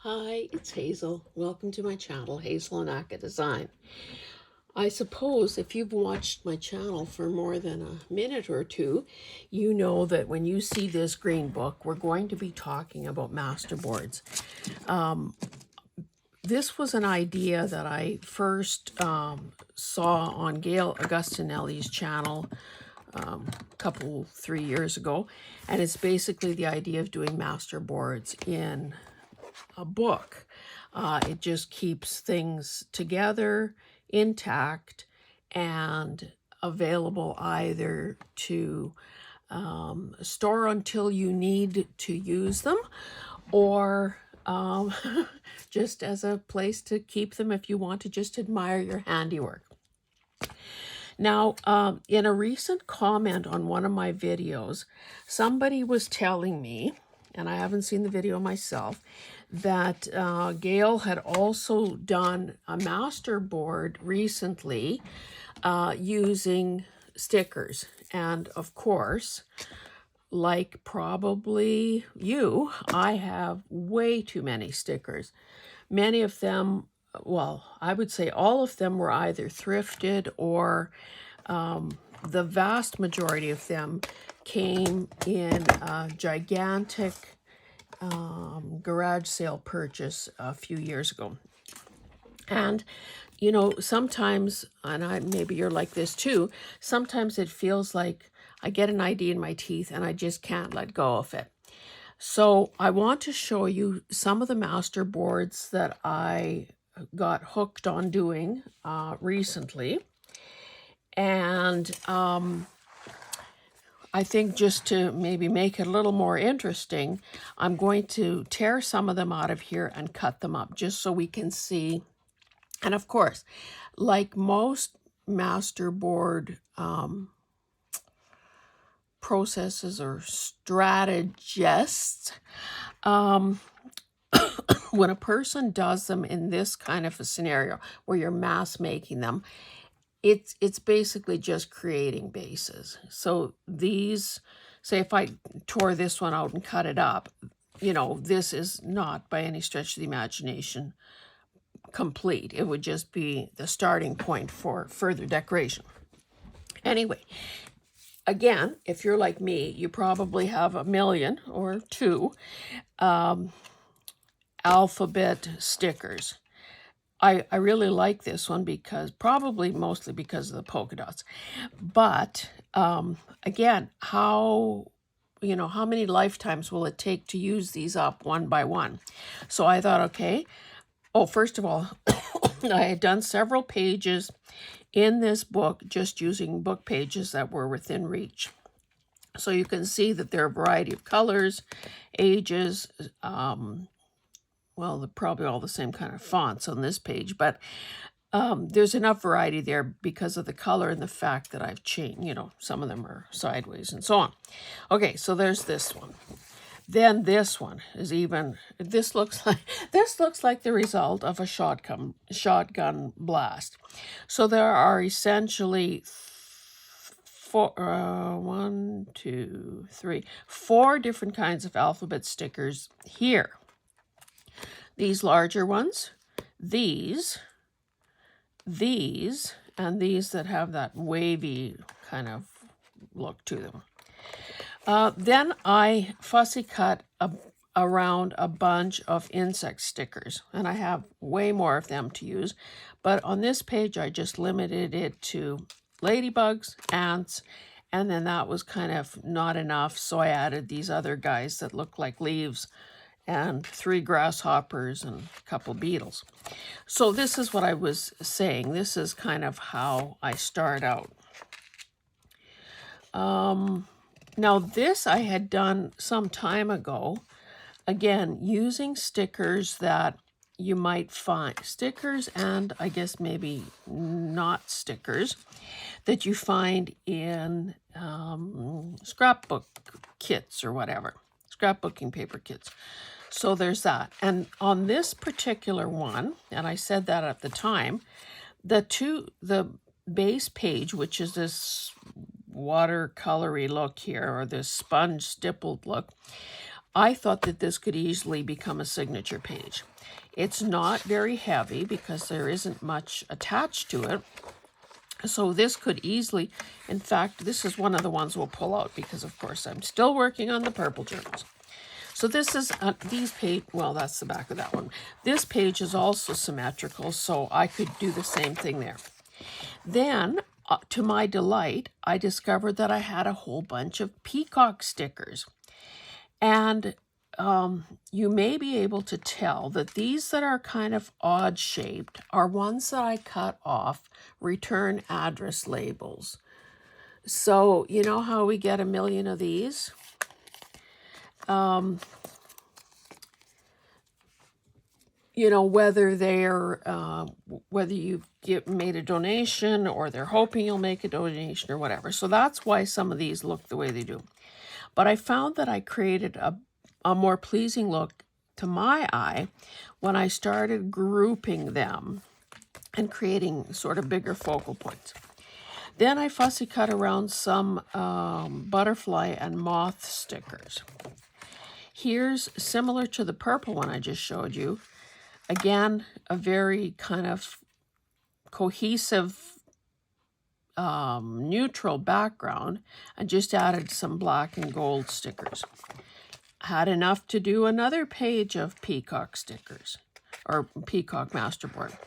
Hi, it's Hazel. Welcome to my channel, Hazel and Aka Design. I suppose if you've watched my channel for more than a minute or two, you know that when you see this green book, we're going to be talking about masterboards. This was an idea that I first saw on Gail Augustinelli's channel a 3 years ago, and it's basically the idea of doing masterboards in a book. It just keeps things together, intact, and available either to store until you need to use them, or just as a place to keep them if you want to just admire your handiwork. Now, in a recent comment on one of my videos, somebody was telling me, and I haven't seen the video myself, that Gail had also done a masterboard recently using stickers. And of course, like probably you, I have way too many stickers. Many of them, well, I would say all of them were either thrifted or the vast majority of them came in a gigantic garage sale purchase a few years ago. And you know, sometimes, and maybe you're like this too, sometimes it feels like I get an idea in my teeth and I just can't let go of it. So I want to show you some of the master boards that I got hooked on doing recently. And I think just to maybe make it a little more interesting, I'm going to tear some of them out of here and cut them up just so we can see. And of course, like most masterboard processes or strategists, when a person does them in this kind of a scenario where you're mass making them, it's basically just creating bases. So these, say if I tore this one out and cut it up, you know, this is not by any stretch of the imagination complete. It would just be the starting point for further decoration. Anyway, again, if you're like me, you probably have a million or two alphabet stickers. I really like this one because probably mostly because of the polka dots. But again, how many lifetimes will it take to use these up one by one? So I thought, okay, first of all, I had done several pages in this book just using book pages that were within reach. So you can see that there are a variety of colors, ages, well, they're probably all the same kind of fonts on this page, but there's enough variety there because of the color and the fact that I've changed, you know, some of them are sideways and so on. Okay, so there's this one. Then this one is even, this looks like the result of a shotgun blast. So there are essentially four different kinds of alphabet stickers here. These larger ones, these, and these that have that wavy kind of look to them. Then I fussy cut around a bunch of insect stickers, and I have way more of them to use. But on this page, I just limited it to ladybugs, ants, and then that was kind of not enough. So I added these other guys that look like leaves, and 3 grasshoppers and a couple beetles. So this is what I was saying. This is kind of how I start out. Now this I had done some time ago, again, using stickers that you might find, stickers and I guess maybe not stickers, that you find in scrapbook kits or whatever, scrapbooking paper kits. So there's that. And on this particular one, and I said that at the time, the base page, which is this watercolory look here, or this sponge stippled look, I thought that this could easily become a signature page. It's not very heavy because there isn't much attached to it. So this could easily, in fact, this is one of the ones we'll pull out because, of course, I'm still working on the purple journals. So this is, these page, well, that's the back of that one. This page is also symmetrical, so I could do the same thing there. Then, to my delight, I discovered that I had a whole bunch of peacock stickers. And you may be able to tell that these that are kind of odd shaped are ones that I cut off return address labels. So you know how we get a million of these? You know, whether they're, whether you made a donation or they're hoping you'll make a donation or whatever. So that's why some of these look the way they do. But I found that I created a more pleasing look to my eye when I started grouping them and creating sort of bigger focal points. Then I fussy cut around some butterfly and moth stickers. Here's similar to the purple one I just showed you. Again, a very kind of cohesive neutral background, and just added some black and gold stickers. Had enough to do another page of peacock stickers, or peacock masterboard.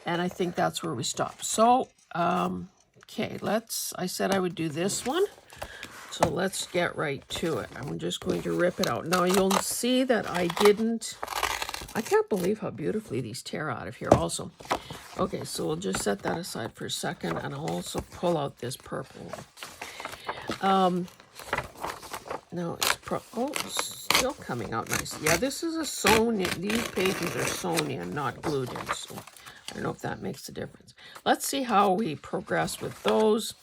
And I think that's where we stop. So, okay, I said I would do this one. So let's get right to it. I'm just going to rip it out. Now you'll see that I can't believe how beautifully these tear out of here also. Okay, so we'll just set that aside for a second, and I'll also pull out this purple one. Now it's still coming out nice. Yeah, this is a sewn in. These pages are sewn in, not glued in. So I don't know if that makes a difference. Let's see how we progress with those,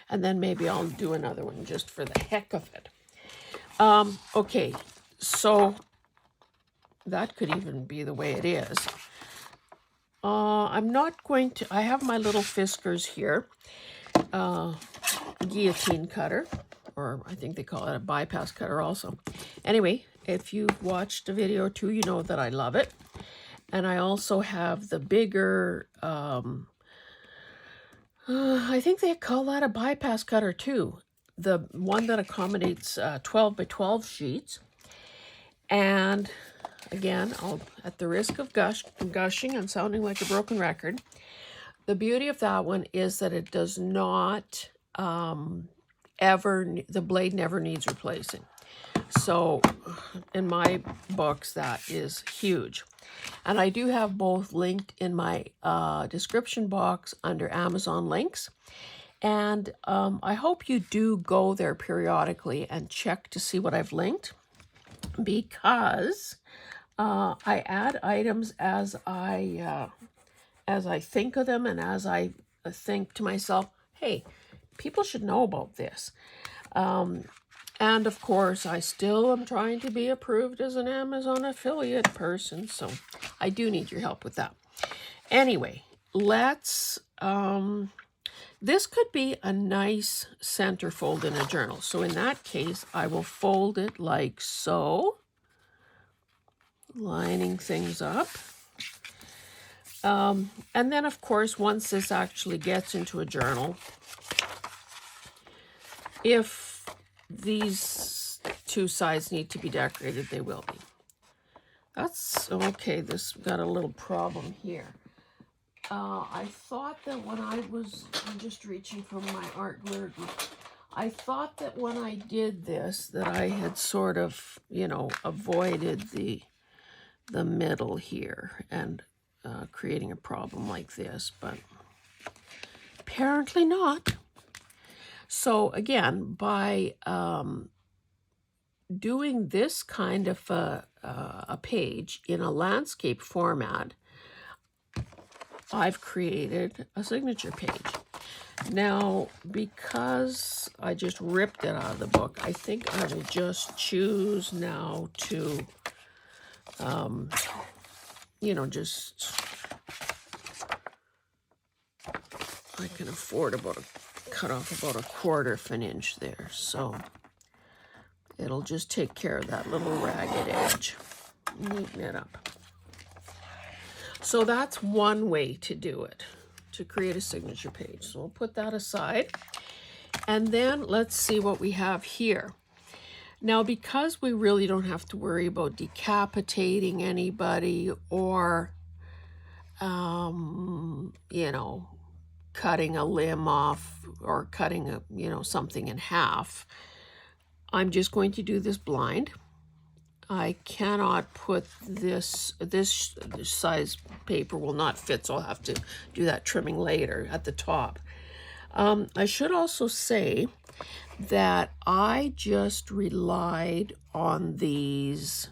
and then maybe I'll do another one just for the heck of it. Okay, so that could even be the way it is. I'm not going to, I have my little Fiskars here, guillotine cutter, or I think they call it a bypass cutter also. Anyway, if you've watched a video or two, you know that I love it. And I also have the bigger, I think they call that a bypass cutter too. The one that accommodates 12 by 12 sheets. And again, at the risk of gushing and sounding like a broken record, the beauty of that one is that it does not the blade never needs replacing. So in my books, that is huge. And I do have both linked in my description box under Amazon links. And I hope you do go there periodically and check to see what I've linked, because I add items as I think of them, and as I think to myself, hey, people should know about this. And of course, I still am trying to be approved as an Amazon affiliate person, so I do need your help with that. Anyway, let's, this could be a nice centerfold in a journal. So in that case, I will fold it like so, lining things up. And then, of course, once this actually gets into a journal, if these two sides need to be decorated, they will be. That's okay. This got a little problem here. I thought that when I'm just reaching for my art glue. I thought that when I did this, that I had sort of, avoided the middle here and creating a problem like this, but apparently not. So again, by doing this kind of a page in a landscape format, I've created a signature page. Now, because I just ripped it out of the book, I think I will just choose now to, just, I can afford cut off about 1/4 of an inch there. So It'll just take care of that little ragged edge. Neaten it up. So that's one way to do it, to create a signature page. So we'll put that aside. And then let's see what we have here. Now, because we really don't have to worry about decapitating anybody or, you know, cutting a limb off or cutting a, you know, something in half, I'm just going to do this blind. I cannot put this size paper will not fit, so I'll have to do that trimming later at the top. I should also say that I just relied on these,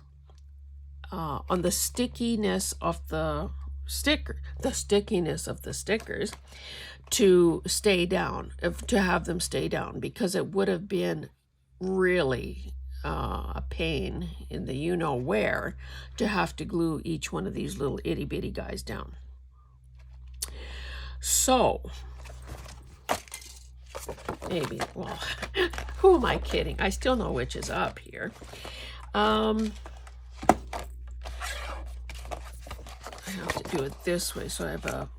on the stickiness of the stickiness of the stickers to stay down, to have them stay down, because it would have been really a pain in the you-know-where to have to glue each one of these little itty-bitty guys down. So, maybe, well, who am I kidding? I still know which is up here. I have to do it this way, so I have a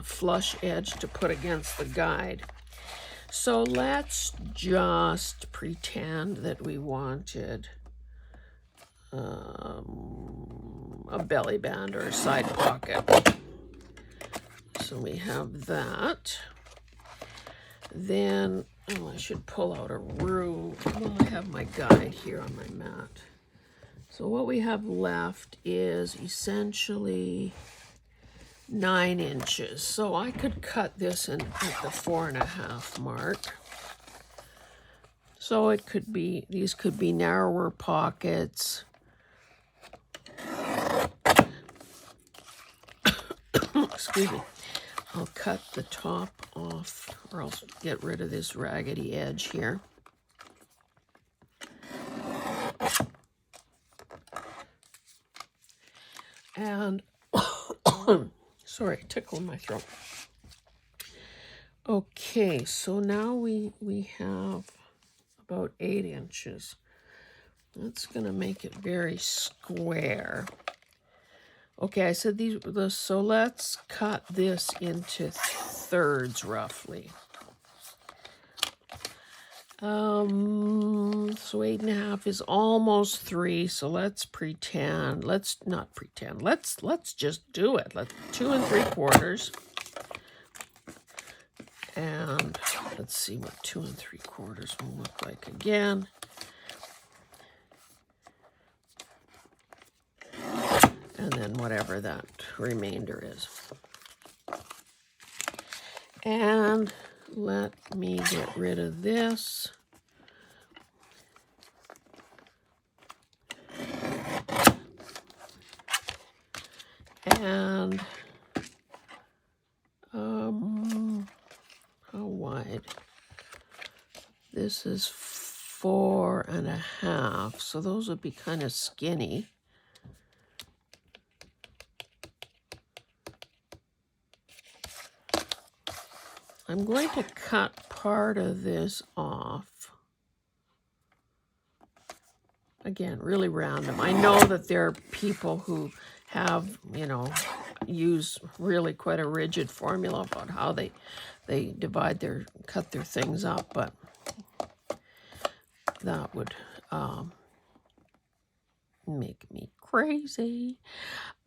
flush edge to put against the guide. So let's just pretend that we wanted a belly band or a side pocket. So we have that. Then, oh, I should pull out a rule. Well, I have my guide here on my mat. So what we have left is essentially 9 inches. So I could cut this in at the 4.5 mark. So it could be, these could be narrower pockets. Excuse me. I'll cut the top off, or I'll get rid of this raggedy edge here. And sorry, tickle in my throat. Okay, so now we have about 8 inches. That's gonna make it very square. Okay, I said these, so let's cut this into thirds roughly. So 8.5 is almost 3, so let's pretend, let's just do it. Let's 2 3/4. And let's see what 2 3/4 will look like again. And then whatever that remainder is. And let me get rid of this. And how wide? This is 4.5, so those would be kind of skinny. I'm going to cut part of this off. Again, really random. I know that there are people who have, you know, use really quite a rigid formula about how they cut their things up, but that would make me crazy.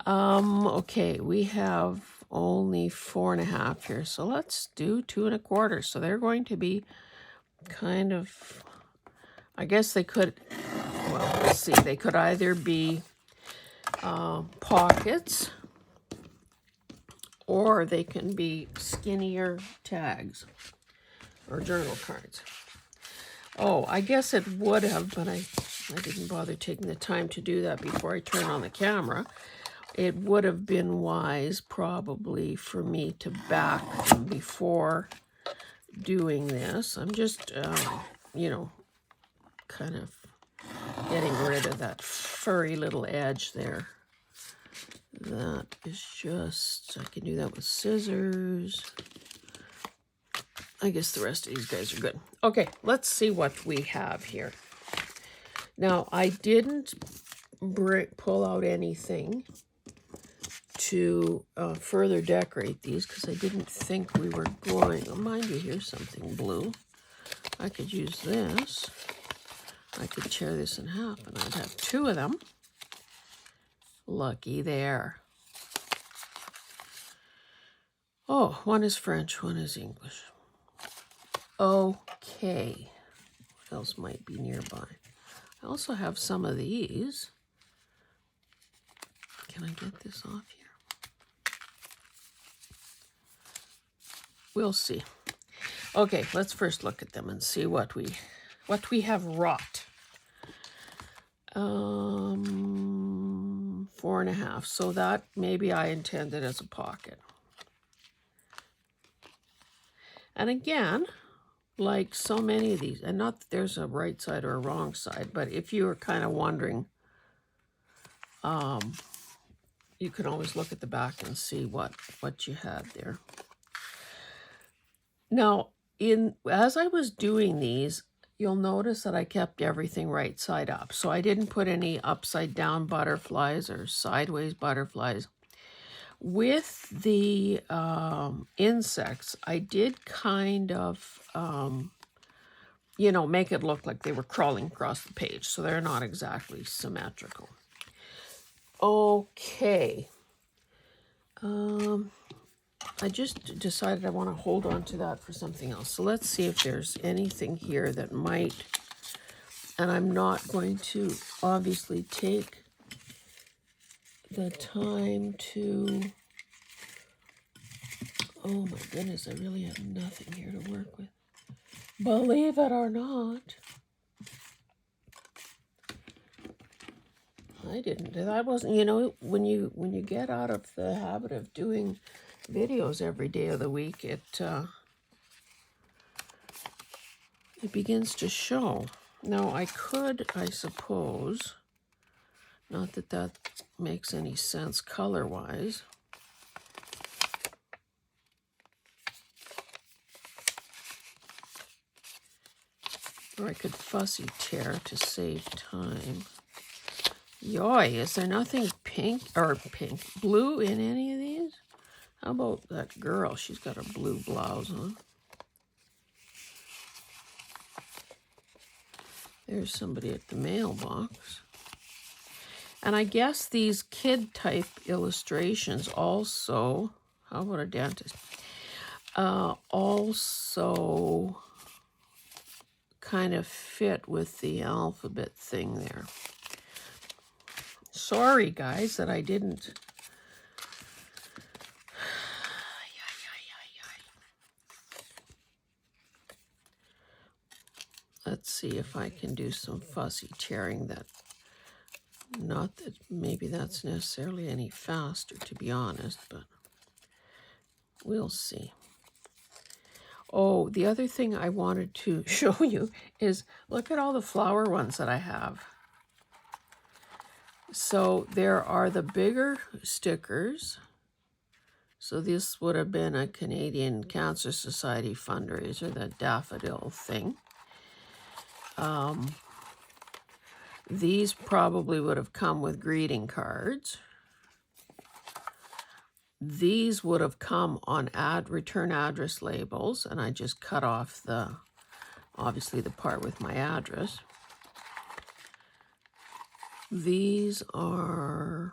Okay, we have only 4.5 here, so let's do 2 1/4. So they're going to be kind of, I guess they could, well, let's see, they could either be pockets, or they can be skinnier tags or journal cards. Oh, I guess it would have, but I didn't bother taking the time to do that before I turn on the camera. It would have been wise probably for me to back them before doing this. I'm just, you know, kind of getting rid of that furry little edge there. That is just, I can do that with scissors. I guess the rest of these guys are good. Okay, let's see what we have here. Now, I didn't pull out anything to further decorate these because I didn't think we were going. Oh, mind you, here's something blue. I could use this. I could tear this in half and I'd have two of them. Looky there. Oh, one is French, one is English. Okay. What else might be nearby? I also have some of these. Can I get this off here? We'll see. Okay, let's first look at them and see what we have wrought. 4.5. So that maybe I intended as a pocket. And again, like so many of these, and not that there's a right side or a wrong side, but if you were kind of wondering, you can always look at the back and see what you had there. Now, as I was doing these, you'll notice that I kept everything right side up. So I didn't put any upside down butterflies or sideways butterflies. With the insects, I did kind of, you know, make it look like they were crawling across the page. So they're not exactly symmetrical. Okay. I just decided I want to hold on to that for something else. So let's see if there's anything here that might, and I'm not going to obviously take the time to, oh my goodness, I really have nothing here to work with. Believe it or not. I didn't. That wasn't, you know, when you get out of the habit of doing videos every day of the week, it begins to show. Now I could, I suppose, not that that makes any sense color-wise. Or I could fussy tear to save time. Yoy, is there nothing blue in any of these? How about that girl? She's got a blue blouse on. There's somebody at the mailbox. And I guess these kid-type illustrations also, how about a dentist? Also kind of fit with the alphabet thing there. Sorry, guys, that I didn't. Let's see if I can do some fussy tearing that, not that maybe that's necessarily any faster, to be honest, but we'll see. Oh, the other thing I wanted to show you is look at all the flower ones that I have. So there are the bigger stickers. So this would have been a Canadian Cancer Society fundraiser, the daffodil thing. These probably would have come with greeting cards. These would have come on return address labels, and I just cut off obviously the part with my address. These are,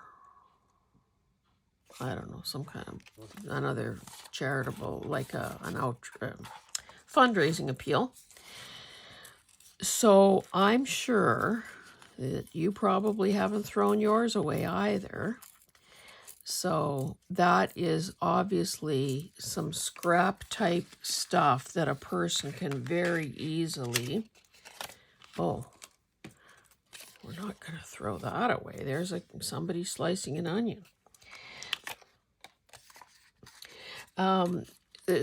I don't know, some kind of another charitable, like an fundraising appeal. So I'm sure that you probably haven't thrown yours away either. So that is obviously some scrap type stuff that a person can very easily, oh, we're not going to throw that away. There's somebody slicing an onion.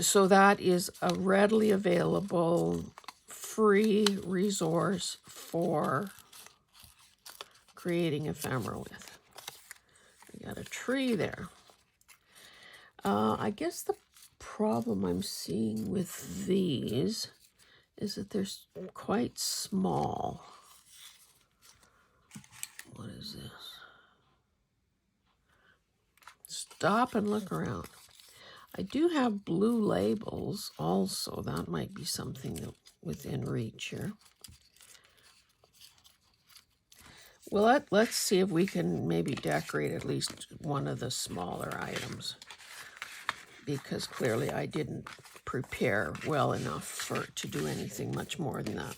So that is a readily available free resource for creating ephemera with. We got a tree there. I guess the problem I'm seeing with these is that they're quite small. What is this? Stop and look around. I do have blue labels also. That might be something that within reach here. Well, let's see if we can maybe decorate at least one of the smaller items, because clearly I didn't prepare well enough to do anything much more than that.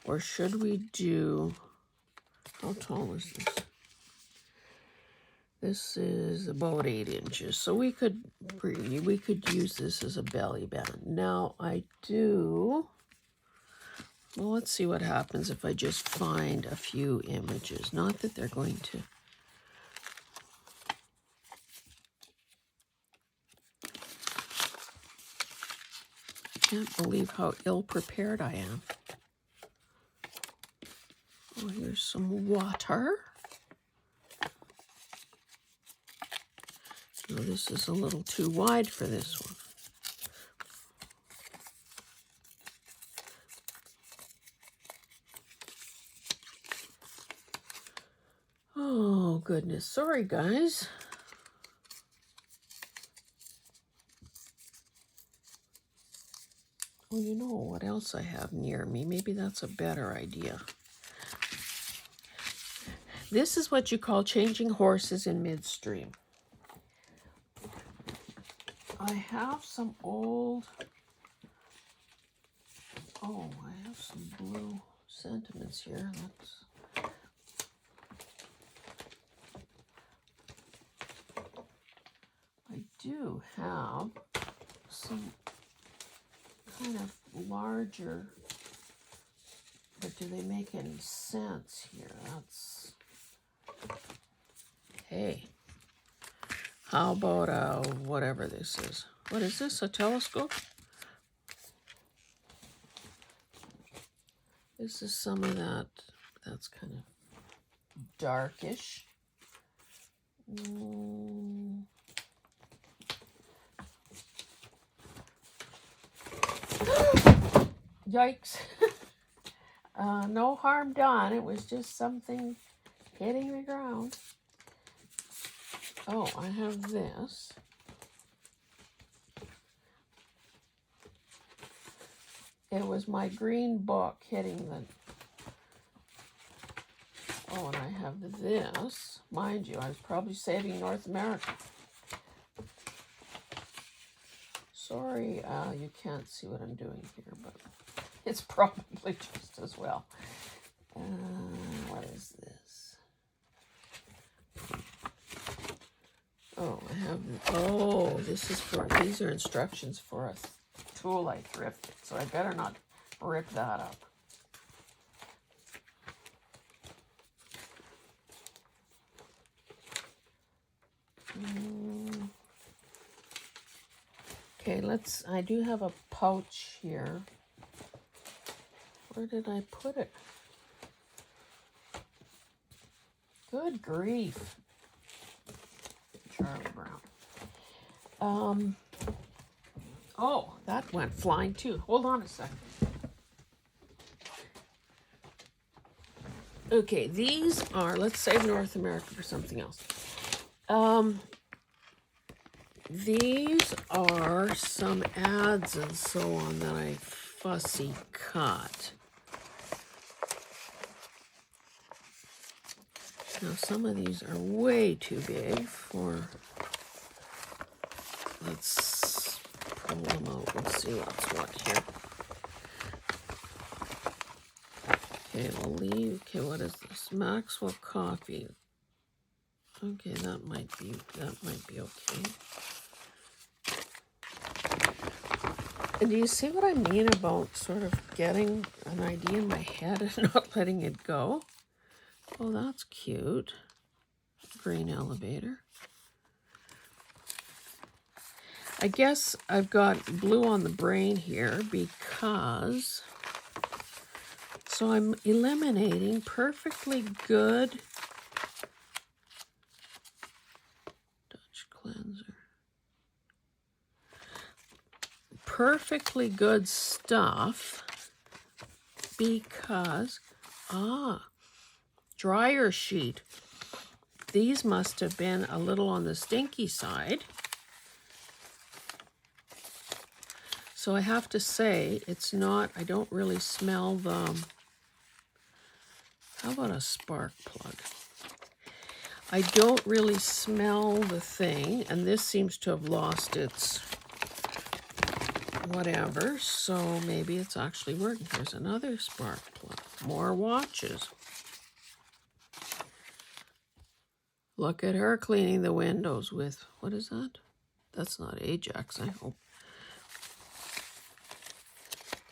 Or should we do, how tall is this? This is about 8 inches, so we could use this as a belly band. Now I do, well, let's see what happens if I just find a few images. Not that they're going to. I can't believe how ill-prepared I am. Oh, here's some water. Oh, this is a little too wide for this one. Oh, goodness. Sorry, guys. Well, you know what else I have near me? Maybe that's a better idea. This is what you call changing horses in midstream. I have some old, oh, I have some blue sentiments here. I do have some kind of larger, but do they make any sense here? That's, hey. How about whatever this is? What is this, a telescope? This is some of that, that's kind of darkish. Yikes. No harm done. It was just something hitting the ground. Oh, I have this. It was my green book hitting the... Oh, and I have this. Mind you, I was probably saving North America. Sorry, you can't see what I'm doing here, but it's probably just as well. What is this? Oh, I have, oh, this is for, these are instructions for a tool I thrifted, so I better not rip that up. Okay, I do have a pouch here. Where did I put it? Good grief. Charlie Brown. Oh, that went flying too. Hold on a second. Okay, these are, let's save North America for something else. These are some ads and so on that I fussy cut. Now some of these are way too big for, let's pull them out and see what's what here. Okay, we'll leave, okay, what is this? Maxwell coffee. Okay, that might be okay. And do you see what I mean about sort of getting an idea in my head and not letting it go? Oh, that's cute. Green elevator. I guess I've got blue on the brain here because, so I'm eliminating perfectly good Dutch cleanser. perfectly good stuff because, dryer sheet. These must have been a little on the stinky side. So I have to say, it's not, I don't really smell the, how about a spark plug? I don't really smell the thing, and this seems to have lost its whatever, so maybe it's actually working. Here's another spark plug. More watches. Look at her cleaning the windows with, what is that? That's not Ajax, I hope.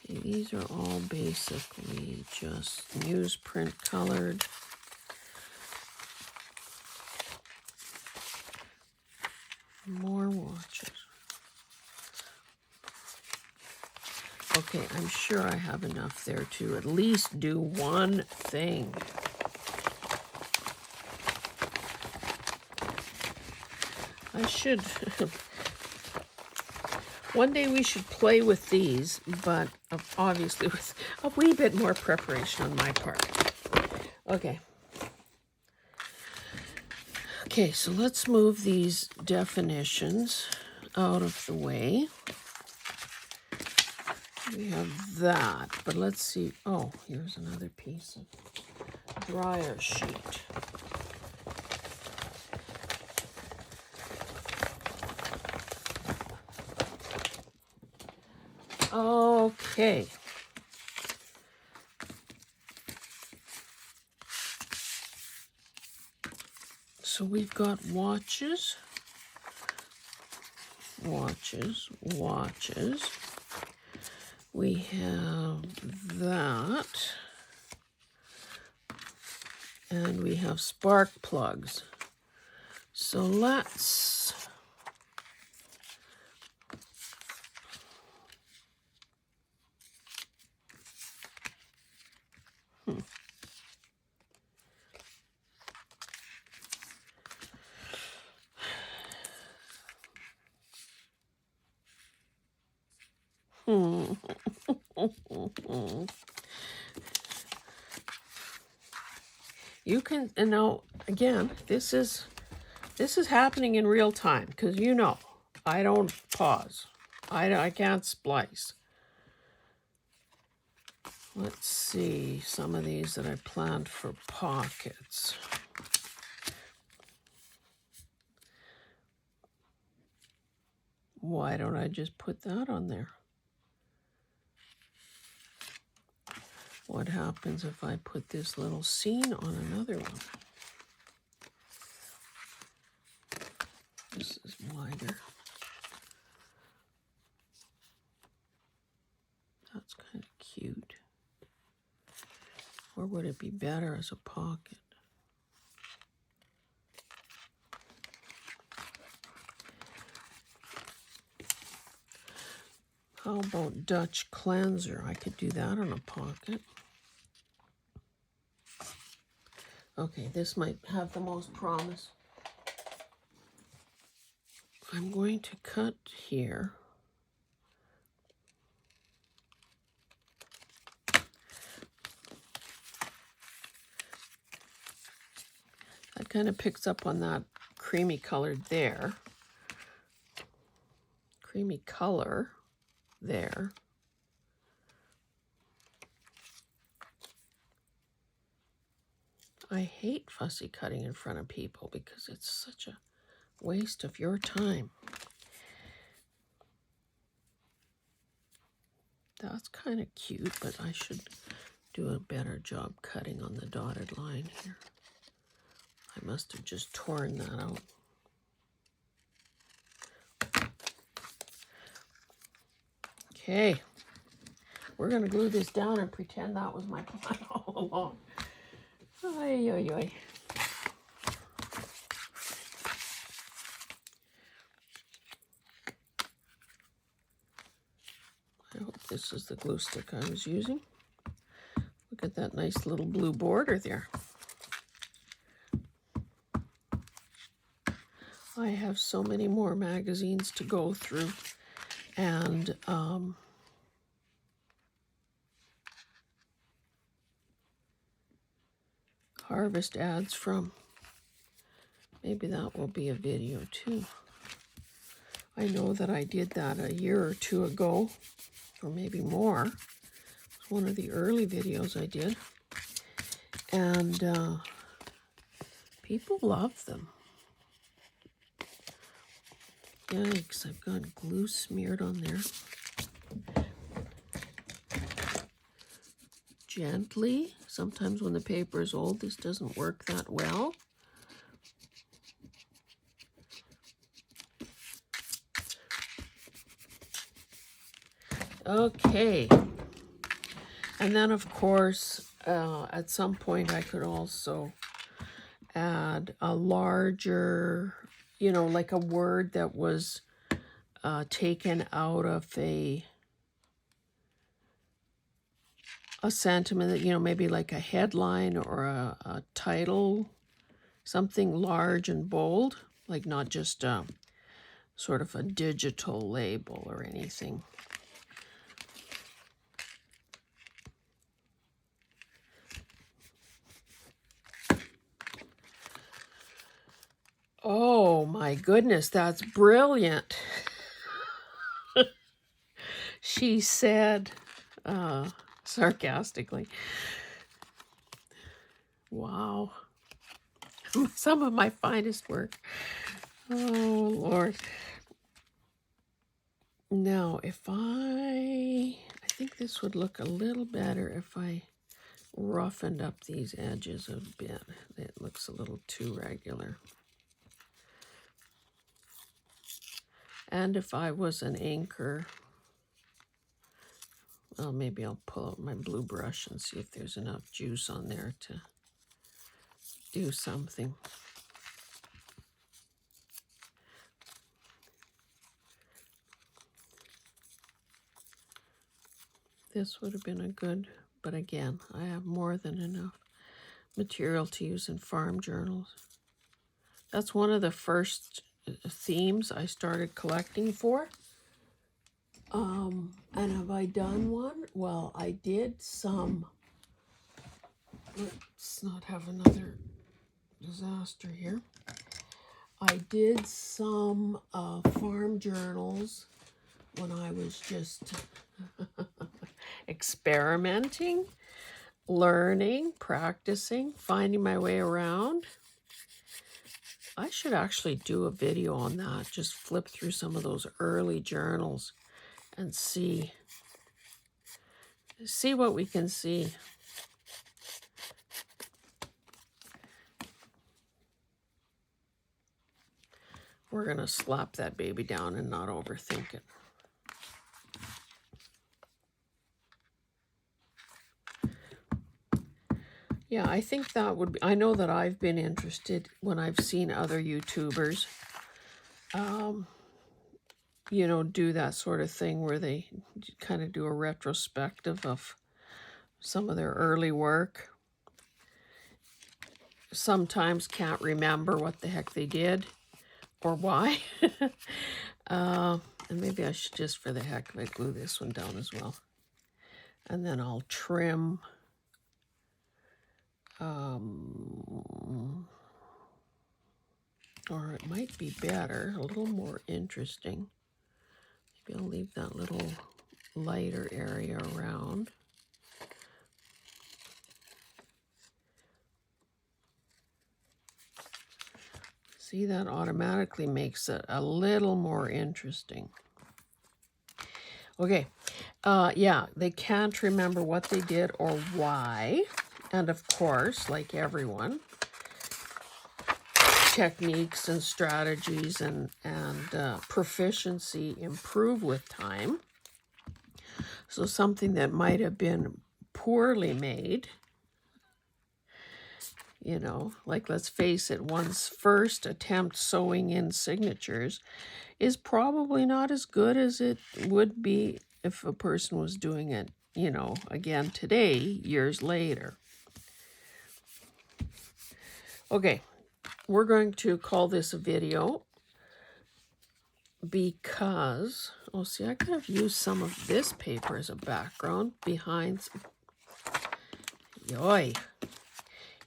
Okay, these are all basically just newsprint colored. More watches. Okay, I'm sure I have enough there to at least do one thing. I should, one day we should play with these, but obviously with a wee bit more preparation on my part. Okay. Okay, so let's move these definitions out of the way. We have that, but let's see. Oh, here's another piece of dryer sheet. Okay. So we've got watches, watches, watches. We have that. And we have spark plugs. So let's you can, and now again, this is happening in real time because you know I don't pause. I can't splice. Let's see some of these that I planned for pockets. Why don't I just put that on there? What happens if I put this little scene on another one? This is wider. That's kind of cute. Or would it be better as a pocket? How about Dutch cleanser? I could do that on a pocket. Okay, this might have the most promise. I'm going to cut here. That kind of picks up on that creamy color there. Creamy color there. I hate fussy cutting in front of people because it's such a waste of your time. That's kind of cute, but I should do a better job cutting on the dotted line here. I must have just torn that out. Okay, we're going to glue this down and pretend that was my plan all along. Ay, ay, ay. I hope this is the glue stick I was using. Look at that nice little blue border there. I have so many more magazines to go through, And harvest ads from, maybe that will be a video too. I know that I did that a year or two ago, or maybe more. It's one of the early videos I did. And people love them. Yikes, I've got glue smeared on there. Gently. Sometimes when the paper is old, this doesn't work that well. Okay. And then, of course, at some point I could also add a larger, you know, like a word that was taken out of a sentiment that, you know, maybe like a headline or a title, something large and bold, like not just sort of a digital label or anything. Oh my goodness, that's brilliant. She said, sarcastically. Wow. Some of my finest work. Oh, Lord. Now, if I think this would look a little better if I roughened up these edges a bit. It looks a little too regular. And if I was an inker, well, maybe I'll pull out my blue brush and see if there's enough juice on there to do something. This would have been a good, but again, I have more than enough material to use in farm journals. That's one of the first themes I started collecting for. And have I done one? Well, I did some. Let's not have another disaster here. I did some farm journals when I was just experimenting, learning, practicing, finding my way around. I should actually do a video on that, just flip through some of those early journals and see what we can see. We're going to slap that baby down and not overthink it. Yeah, I think that would be, I know that I've been interested when I've seen other YouTubers, you know, do that sort of thing where they kind of do a retrospective of some of their early work. Sometimes can't remember what the heck they did or why. And maybe I should just, for the heck of it, glue this one down as well. And then I'll trim. Or it might be better, a little more interesting. Maybe I'll leave that little lighter area around. See, that automatically makes it a little more interesting. Okay, yeah, they can't remember what they did or why. And of course, like everyone, techniques and strategies and proficiency improve with time. So something that might have been poorly made, you know, like let's face it, one's first attempt sewing in signatures is probably not as good as it would be if a person was doing it, you know, again today, years later. Okay, we're going to call this a video. because, oh, see, I could have used some of this paper as a background behind. Yoy.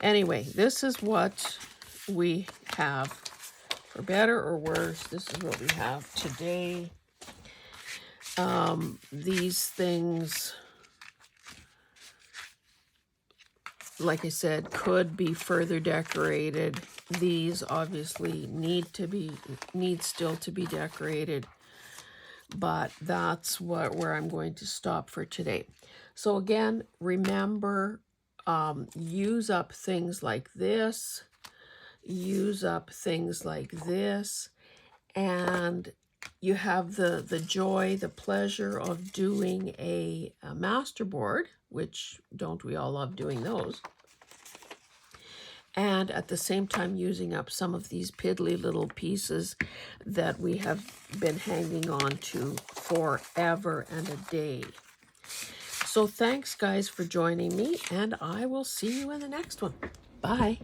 Anyway, this is what we have. For better or worse, this is what we have today. These things, like I said, could be further decorated. These obviously need still to be decorated, but that's where I'm going to stop for today. So again, remember, use up things like this, use up things like this, and you have the joy, the pleasure of doing a masterboard, which don't we all love doing those? And at the same time using up some of these piddly little pieces that we have been hanging on to forever and a day. So thanks, guys, for joining me, and I will see you in the next one. Bye.